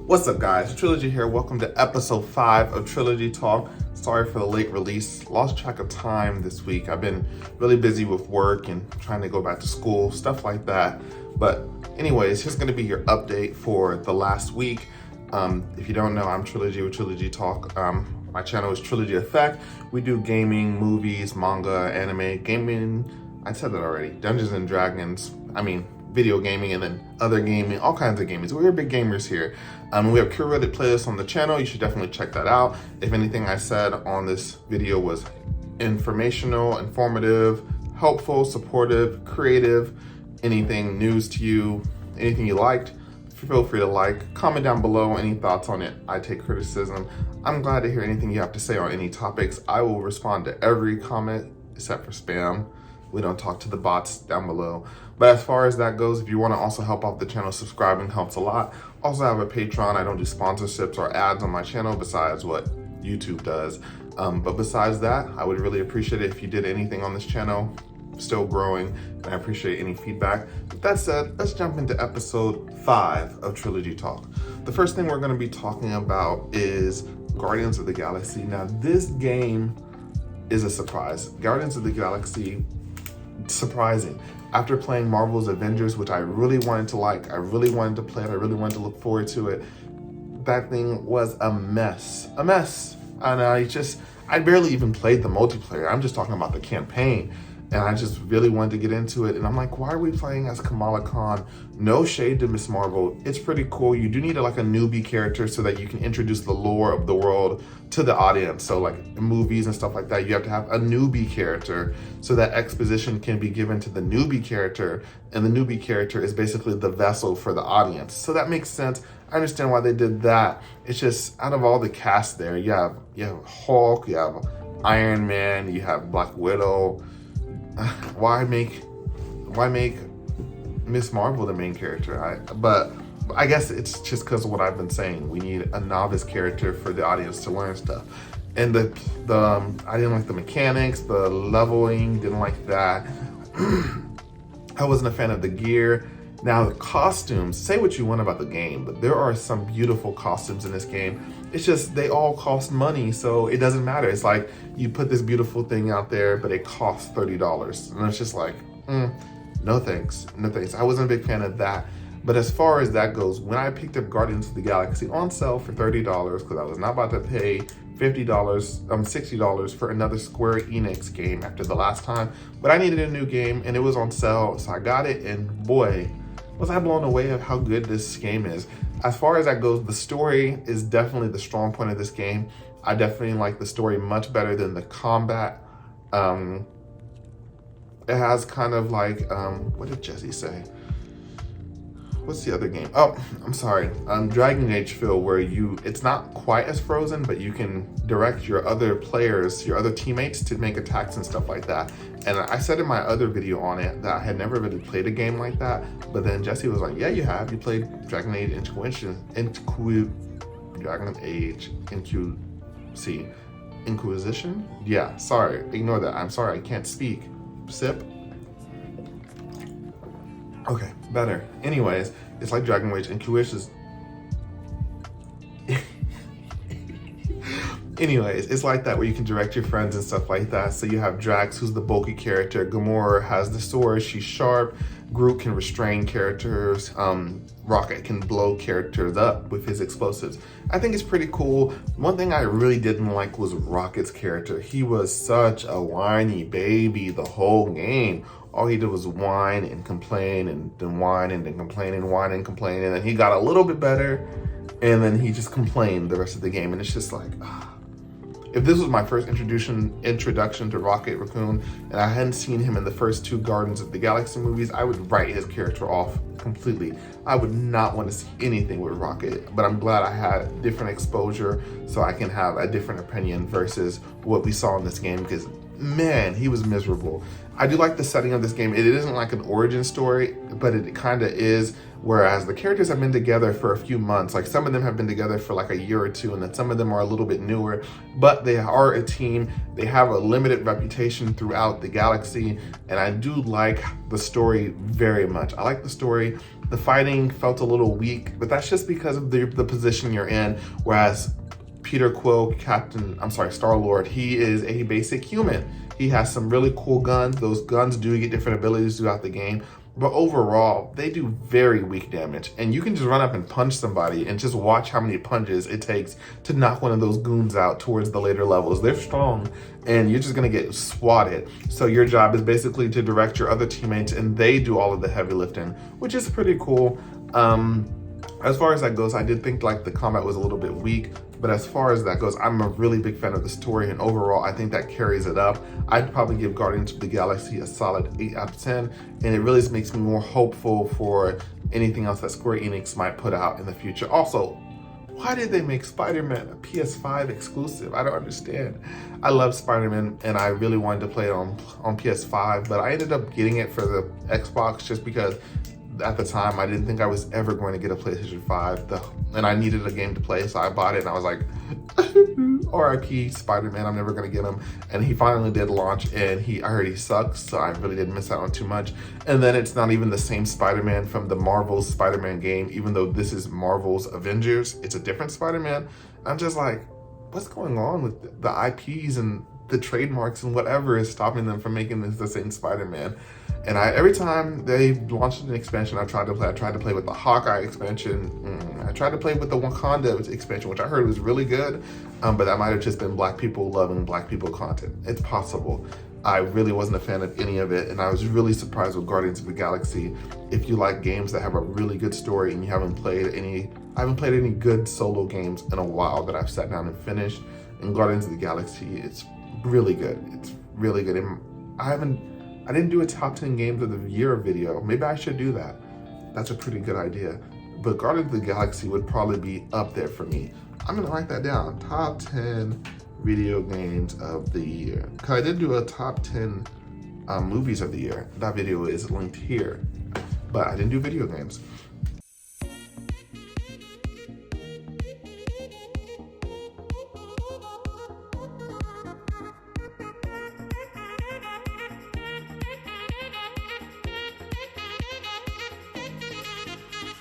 What's up, guys? Trilogy here. Welcome to episode 5 of Trilogy Talk. Sorry for the late release. Lost track of time this week. I've been really busy with work and trying to go back to school, stuff like that. But anyways, here's going to be your update for the last week. If you don't know, I'm Trilogy with Trilogy Talk. My channel is Trilogy Effect. We do gaming, movies, manga, anime, gaming. I said that already. Dungeons and Dragons. Video gaming, and then other gaming, all kinds of gaming. So we're big gamers here. We have curated playlists on the channel. You should definitely check that out. If anything I said on this video was informational, informative, helpful, supportive, creative, anything news to you, anything you liked, feel free to like, comment down below any thoughts on it. I take criticism. I'm glad to hear anything you have to say on any topics. I will respond to every comment except for spam. We don't talk to the bots down below. But as far as that goes, if you want to also help out the channel, subscribing helps a lot. Also have a Patreon. I don't do sponsorships or ads on my channel besides what YouTube does. But besides that, I would really appreciate it if you did anything on this channel. Still growing, and I appreciate any feedback. With that said, let's jump into episode 5 of Trilogy Talk. The first thing we're going to be talking about is Guardians of the Galaxy. Now, this game is a surprise. Guardians of the Galaxy, surprising. After playing Marvel's Avengers, which I really wanted to like, I really wanted to play it, I really wanted to look forward to it, that thing was a mess. A mess. And I barely even played the multiplayer. I'm just talking about the campaign. And I just really wanted to get into it. And I'm like, why are we playing as Kamala Khan? No shade to Miss Marvel. It's pretty cool. You do need a newbie character so that you can introduce the lore of the world to the audience. So like in movies and stuff like that, you have to have a newbie character so that exposition can be given to the newbie character. And the newbie character is basically the vessel for the audience. So that makes sense. I understand why they did that. It's just out of all the cast there, you have Hulk, you have Iron Man, you have Black Widow. Why make Miss Marvel the main character? But I guess it's just because of what I've been saying. We need a novice character for the audience to learn stuff. And I didn't like the mechanics, the leveling, didn't like that. I wasn't a fan of the gear. Now the costumes, say what you want about the game, but there are some beautiful costumes in this game. It's just, they all cost money, so it doesn't matter. It's like, you put this beautiful thing out there, but it costs $30. And it's just like, no thanks, no thanks. I wasn't a big fan of that. But as far as that goes, when I picked up Guardians of the Galaxy on sale for $30, because I was not about to pay $60 for another Square Enix game after the last time, but I needed a new game and it was on sale, so I got it, and boy, was I blown away of how good this game is. As far as that goes, the story is definitely the strong point of this game. I definitely like the story much better than the combat. It has kind of like, what did Jesse say? What's the other game? Oh, I'm sorry. Dragon Age feel where it's not quite as Frozen, but you can direct your other players, your other teammates to make attacks and stuff like that. And I said in my other video on it that I had never really played a game like that. But then Jesse was like, yeah, you have. You played Dragon Age Inquisition? Yeah, sorry. Ignore that. I'm sorry. I can't speak. Sip. Okay, better. Anyways, it's like Dragon Age Inquisition. Anyways, it's like that where you can direct your friends and stuff like that. So you have Drax, who's the bulky character. Gamora has the sword, she's sharp. Groot can restrain characters. Rocket can blow characters up with his explosives. I think it's pretty cool. One thing I really didn't like was Rocket's character. He was such a whiny baby the whole game. All he did was whine and complain, and then whine and then complain and whine and complain. And then he got a little bit better, and then he just complained the rest of the game. And it's just like, if this was my first introduction to Rocket Raccoon, and I hadn't seen him in the first 2 Guardians of the Galaxy movies, I would write his character off completely. I would not want to see anything with Rocket, but I'm glad I had different exposure so I can have a different opinion versus what we saw in this game, because man, he was miserable. I do like the setting of this game. It isn't like an origin story, but it kind of is, whereas the characters have been together for a few months. Like some of them have been together for like a year or two, and then some of them are a little bit newer, but they are a team. They have a limited reputation throughout the galaxy, and I do like the story very much. I like the story The fighting felt a little weak, but that's just because of the position you're in, whereas Peter Quill, Star-Lord, he is a basic human. He has some really cool guns. Those guns do get different abilities throughout the game, but overall, they do very weak damage. And you can just run up and punch somebody and just watch how many punches it takes to knock one of those goons out towards the later levels. They're strong, and you're just gonna get swatted. So your job is basically to direct your other teammates, and they do all of the heavy lifting, which is pretty cool. As far as that goes, I did think like the combat was a little bit weak, but as far as that goes, I'm a really big fan of the story, and overall, I think that carries it up. I'd probably give Guardians of the Galaxy a solid 8 out of 10, and it really makes me more hopeful for anything else that Square Enix might put out in the future. Also, why did they make Spider-Man a PS5 exclusive? I don't understand. I love Spider-Man, and I really wanted to play it on PS5, but I ended up getting it for the Xbox just because at the time, I didn't think I was ever going to get a PlayStation 5, and I needed a game to play, so I bought it, and I was like, RIP Spider-Man, I'm never going to get him. And he finally did launch, and I heard he sucks, so I really didn't miss out on too much. And then it's not even the same Spider-Man from the Marvel's Spider-Man game, even though this is Marvel's Avengers. It's a different Spider-Man. I'm just like, what's going on with the IPs and the trademarks and whatever is stopping them from making this the same Spider-Man? And every time they launched an expansion, I tried to play. I tried to play with the Hawkeye expansion. I tried to play with the Wakanda expansion, which I heard was really good, but that might have just been Black people loving Black people content. It's possible. I really wasn't a fan of any of it, and I was really surprised with Guardians of the Galaxy. If you like games that have a really good story and you haven't played any, I haven't played any good solo games in a while that I've sat down and finished. And Guardians of the Galaxy, it's really good. It's really good. And I didn't do a top 10 games of the year video. Maybe I should do that. That's a pretty good idea. But Guardians of the Galaxy would probably be up there for me. I'm gonna write that down. Top 10 video games of the year. Cause I did do a top 10 movies of the year. That video is linked here, but I didn't do video games.